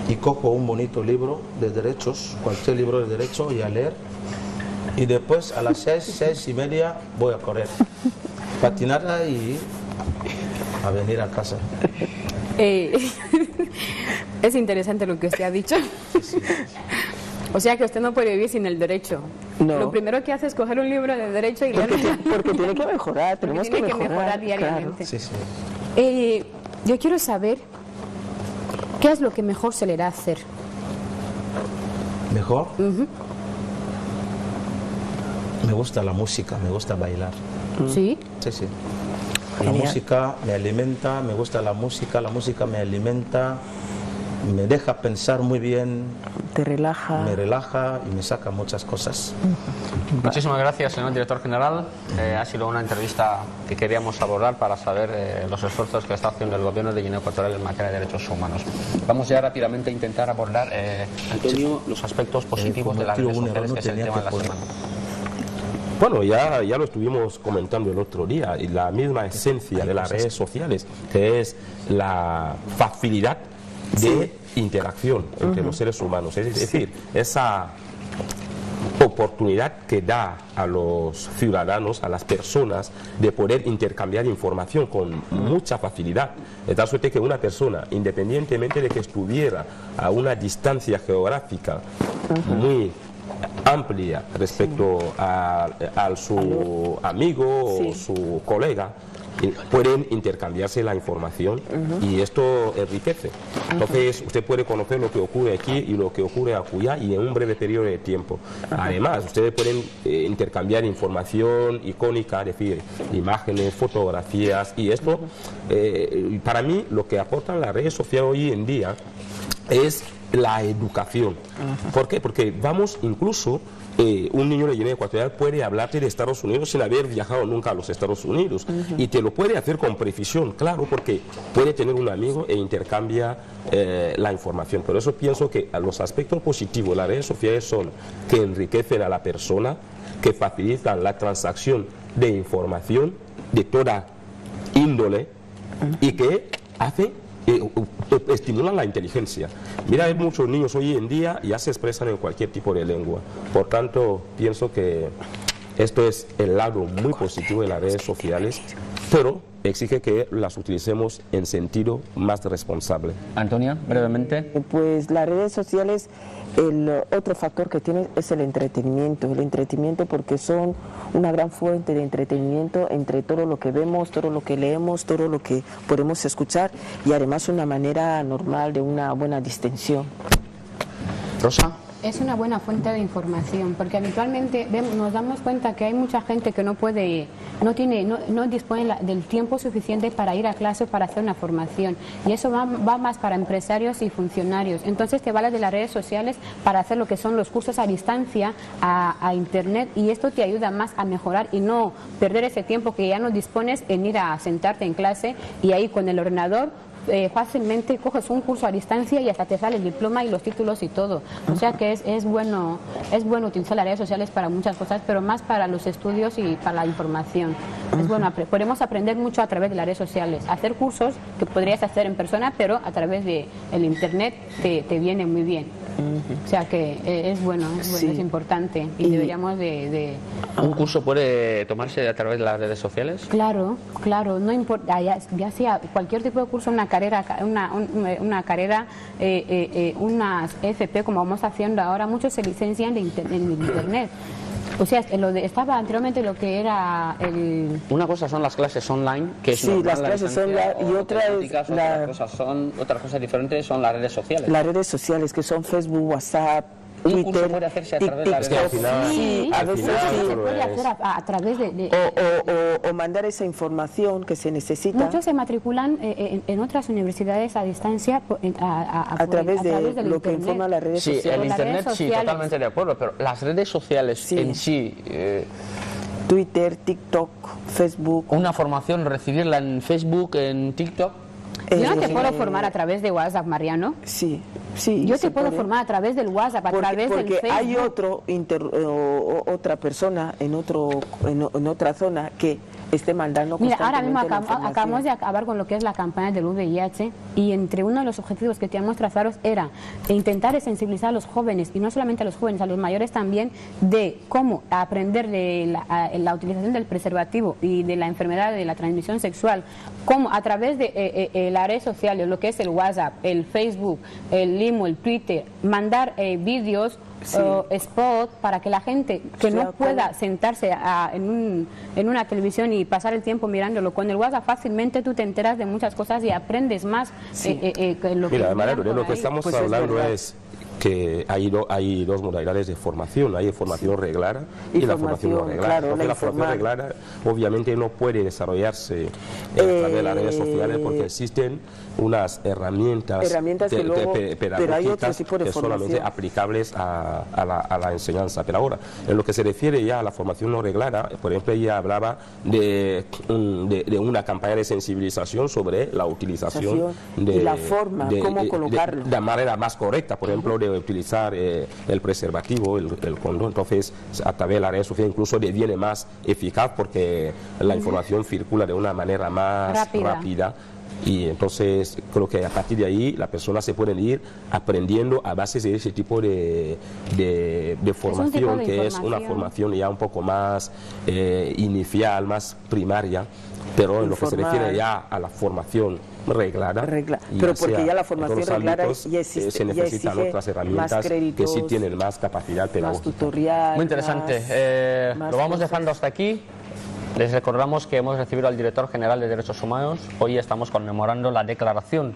y cojo un bonito libro de derechos, cualquier libro de derecho, y a leer. Y después a las 6:30 voy a correr, patinarla y a venir a casa. Es interesante lo que usted ha dicho. O sea que usted no puede vivir sin el derecho. No. Lo primero que hace es coger un libro de derecho y leerlo. Porque tiene que mejorar, tenemos que mejorar diariamente. Sí, sí. Yo quiero saber qué es lo que mejor se le da hacer. ¿Mejor? Me gusta la música, me gusta bailar. ¿Sí? Sí, sí. La música me alimenta, me gusta la música me alimenta, me deja pensar muy bien, te relaja. Me relaja y me saca muchas cosas. Muchísimas gracias, señor director general. Ha sido una entrevista que queríamos abordar para saber los esfuerzos que está haciendo el gobierno de Guinea Ecuatorial en materia de derechos humanos. Vamos ya rápidamente a intentar abordar, Antonio, los aspectos positivos de las redes sociales, que es el tema de la semana. Bueno, ya lo estuvimos comentando el otro día, y la misma esencia de las redes sociales, que es la facilidad de interacción entre los seres humanos, es decir, esa oportunidad que da a los ciudadanos, a las personas, de poder intercambiar información con mucha facilidad, de tal suerte que una persona, independientemente de que estuviera a una distancia geográfica muy amplia respecto a su amigo o su colega, pueden intercambiarse la información y esto enriquece. Entonces usted puede conocer lo que ocurre aquí y lo que ocurre acullá y en un breve periodo de tiempo. Además, ustedes pueden intercambiar información icónica, es decir, imágenes, fotografías, y esto, para mí, lo que aportan las redes sociales hoy en día es la educación. ¿Por qué? Porque vamos incluso... un niño de Guinea Ecuatorial puede hablarte de Estados Unidos sin haber viajado nunca a los Estados Unidos, y te lo puede hacer con precisión, claro, porque puede tener un amigo e intercambia la información. Por eso pienso que los aspectos positivos de las redes sociales son que enriquecen a la persona, que facilitan la transacción de información de toda índole y que hacen estimulan la inteligencia. Mira, hay muchos niños hoy en día ya se expresan en cualquier tipo de lengua. Por tanto, pienso que esto es el lado muy positivo de las redes sociales, pero exige que las utilicemos en sentido más responsable. Antonia, brevemente. Pues las redes sociales, el otro factor que tiene es el entretenimiento porque son una gran fuente de entretenimiento entre todo lo que vemos, todo lo que leemos, todo lo que podemos escuchar, y además una manera normal de una buena distensión. Rosa. Es una buena fuente de información, porque habitualmente nos damos cuenta que hay mucha gente que no dispone del tiempo suficiente para ir a clase, para hacer una formación, y eso va más para empresarios y funcionarios. Entonces te vale de las redes sociales para hacer lo que son los cursos a distancia, a internet, y esto te ayuda más a mejorar y no perder ese tiempo que ya no dispones en ir a sentarte en clase, y ahí con el ordenador fácilmente coges un curso a distancia y hasta te sale el diploma y los títulos y todo. O sea que es bueno utilizar las redes sociales para muchas cosas, pero más para los estudios y para la información. Es bueno, podemos aprender mucho a través de las redes sociales, hacer cursos que podrías hacer en persona, pero a través de el internet te viene muy bien. O sea que es bueno, es importante, y deberíamos de... ¿Un curso puede tomarse a través de las redes sociales? Claro, no importa, ya sea cualquier tipo de curso, una carrera, unas FP como vamos haciendo ahora, muchos se licencian en internet. O sea, estaba anteriormente lo que era el... Una cosa son las clases online, que es sí, las clases online, y otra es otras cosas diferentes son las redes sociales. Las redes sociales, que son Facebook, WhatsApp, un Twitter, curso puede hacerse a través de las redes sociales. Sí, a veces se puede hacer a través de... O mandar esa información que se necesita. Muchos se matriculan en otras universidades a distancia a través de lo internet. que informan las redes sociales. Sí, el internet sí, totalmente de acuerdo, pero las redes sociales en sí... Twitter, TikTok, Facebook... Una formación, recibirla en Facebook, en TikTok... Yo no te puedo formar a través de WhatsApp, Mariano. Sí. Yo te puedo formar a través del WhatsApp, través del Facebook. Porque hay otra persona en otra zona que esté mandando Mira, ahora mismo constantemente la acabamos de información. acabar con lo que es la campaña del VIH y entre uno de los objetivos que teníamos trazados era intentar sensibilizar a los jóvenes, y no solamente a los jóvenes, a los mayores también, de cómo aprender de la utilización del preservativo y de la enfermedad de la transmisión sexual, cómo a través de las redes sociales, lo que es el WhatsApp, el Facebook, el Limo, el Twitter, mandar vídeos, spot, para que la gente que no pueda sentarse en una televisión y pasar el tiempo mirándolo, con el WhatsApp fácilmente tú te enteras de muchas cosas y aprendes más. Mira, Manero, de lo que estamos hablando es que hay dos modalidades de formación. Hay formación reglada y la formación no reglada. Claro, porque la formación reglada obviamente no puede desarrollarse a través de las redes sociales, porque existen unas herramientas que luego, pero hay otro pedagógicas tipo de que solamente aplicables a la enseñanza. Pero ahora, en lo que se refiere ya a la formación no reglada, por ejemplo, ella hablaba de una campaña de sensibilización sobre la utilización y la forma, cómo colocarlo. De manera más correcta, por ejemplo, de utilizar el preservativo, el condón. Entonces, a través de la red social incluso deviene más eficaz porque la información circula de una manera más rápida. Y entonces creo que a partir de ahí las personas se pueden ir aprendiendo a base de ese tipo de formación, que es una formación ya un poco más inicial, más primaria, pero en lo que se refiere ya a la formación reglada. Pero porque ya la formación reglada ya existe, se necesitan otras herramientas que sí tienen más capacidad pedagógica. Más tutorial. Muy interesante. Lo vamos dejando hasta aquí. Les recordamos que hemos recibido al Director General de Derechos Humanos. Hoy estamos conmemorando la Declaración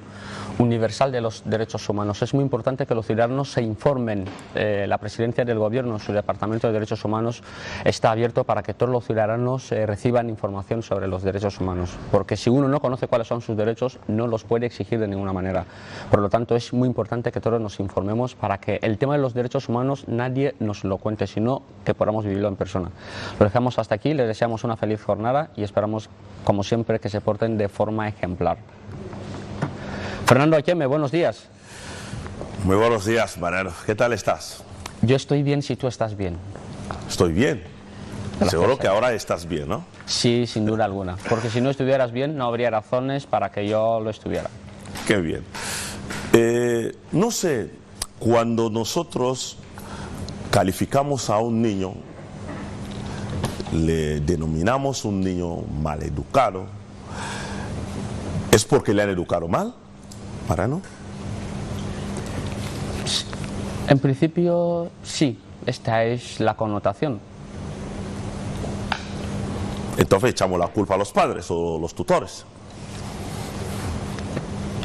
Universal de los Derechos Humanos. Es muy importante que los ciudadanos se informen. La Presidencia del Gobierno, su Departamento de Derechos Humanos, está abierto para que todos los ciudadanos reciban información sobre los derechos humanos. Porque si uno no conoce cuáles son sus derechos, no los puede exigir de ninguna manera. Por lo tanto, es muy importante que todos nos informemos para que el tema de los derechos humanos nadie nos lo cuente, sino que podamos vivirlo en persona. Lo dejamos hasta aquí. Les deseamos una feliz jornada y esperamos, como siempre, que se porten de forma ejemplar. Fernando Acheme, buenos días. Muy buenos días, Manero. ¿Qué tal estás? Yo estoy bien si tú estás bien. Estoy bien. Gracias. Seguro que ahora estás bien, ¿no? Sí, sin duda alguna. Porque si no estuvieras bien, no habría razones para que yo lo estuviera. Qué bien. No sé, cuando nosotros calificamos a un niño, le denominamos un niño maleducado, ¿es porque le han educado mal? ¿Para no? En principio, sí. Esta es la connotación. Entonces echamos la culpa a los padres o los tutores.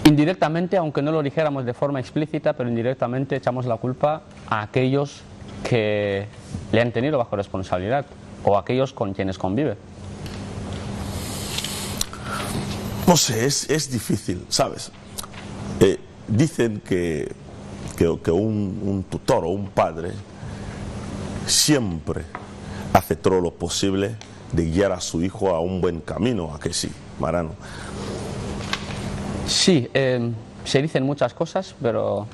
Indirectamente, aunque no lo dijéramos de forma explícita, pero indirectamente echamos la culpa a aquellos que le han tenido bajo responsabilidad o a aquellos con quienes convive. No sé, es difícil, ¿sabes? Dicen que un tutor o un padre siempre hace todo lo posible de guiar a su hijo a un buen camino, ¿a que sí, Marano? Sí, se dicen muchas cosas, pero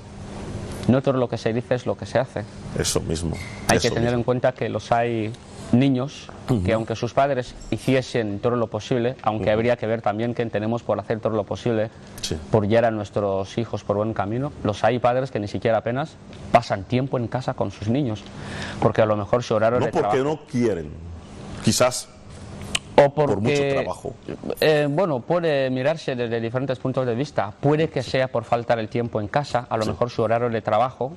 no todo lo que se dice es lo que se hace. Eso mismo. Hay que tener en cuenta que los hay niños que aunque sus padres hiciesen todo lo posible, aunque habría que ver también que tenemos por hacer todo lo posible por guiar a nuestros hijos por buen camino, los hay padres que ni siquiera apenas pasan tiempo en casa con sus niños, porque a lo mejor su horario de trabajo... No porque no quieren, quizás o porque, por mucho trabajo. Bueno, puede mirarse desde diferentes puntos de vista. Puede que sea por faltar el tiempo en casa, a lo mejor su horario de trabajo,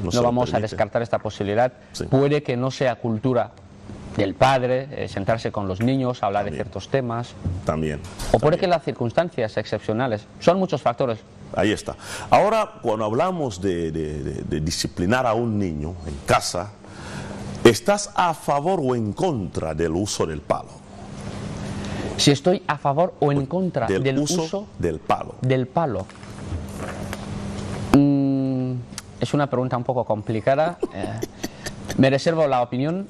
no vamos a descartar esta posibilidad. Puede que no sea cultura del padre, sentarse con los niños, hablar de ciertos temas. O puede que las circunstancias excepcionales. Son muchos factores. Ahí está. Ahora, cuando hablamos de disciplinar a un niño en casa, ¿estás a favor o en contra del uso del palo? Si estoy a favor o en contra del uso del palo. Es una pregunta un poco complicada. Me reservo la opinión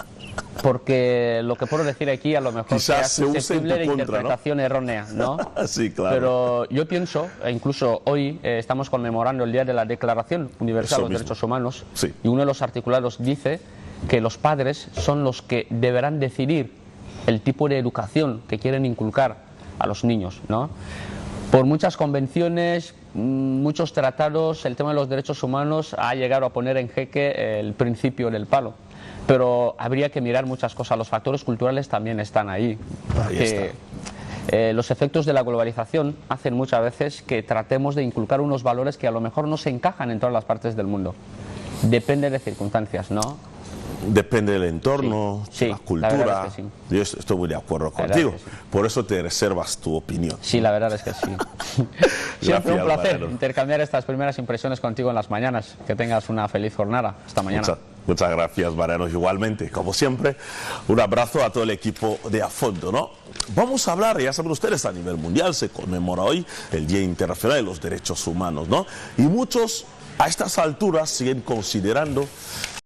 porque lo que puedo decir aquí a lo mejor sea susceptible de interpretación errónea, ¿no? Sí, claro. Pero yo pienso, incluso hoy estamos conmemorando el Día de la Declaración Universal de los Derechos Humanos, y uno de los articulados dice que los padres son los que deberán decidir el tipo de educación que quieren inculcar a los niños, ¿no? Por muchas convenciones, muchos tratados, el tema de los derechos humanos ha llegado a poner en jaque el principio del palo. Pero habría que mirar muchas cosas. Los factores culturales también están ahí. Porque los efectos de la globalización hacen muchas veces que tratemos de inculcar unos valores que a lo mejor no se encajan en todas las partes del mundo. Depende de circunstancias, ¿no? Depende del entorno, sí, la cultura. La es que sí. Yo estoy muy de acuerdo contigo. Sí. Por eso te reservas tu opinión. Sí, la verdad es que sí. Siempre un placer intercambiar estas primeras impresiones contigo en las mañanas. Que tengas una feliz jornada. Hasta mañana. Muchas gracias, Mariano. Igualmente, como siempre, un abrazo a todo el equipo de A Fondo, ¿no? Vamos a hablar, ya saben ustedes, a nivel mundial se conmemora hoy el Día Internacional de los Derechos Humanos, ¿no? Y muchos a estas alturas siguen considerando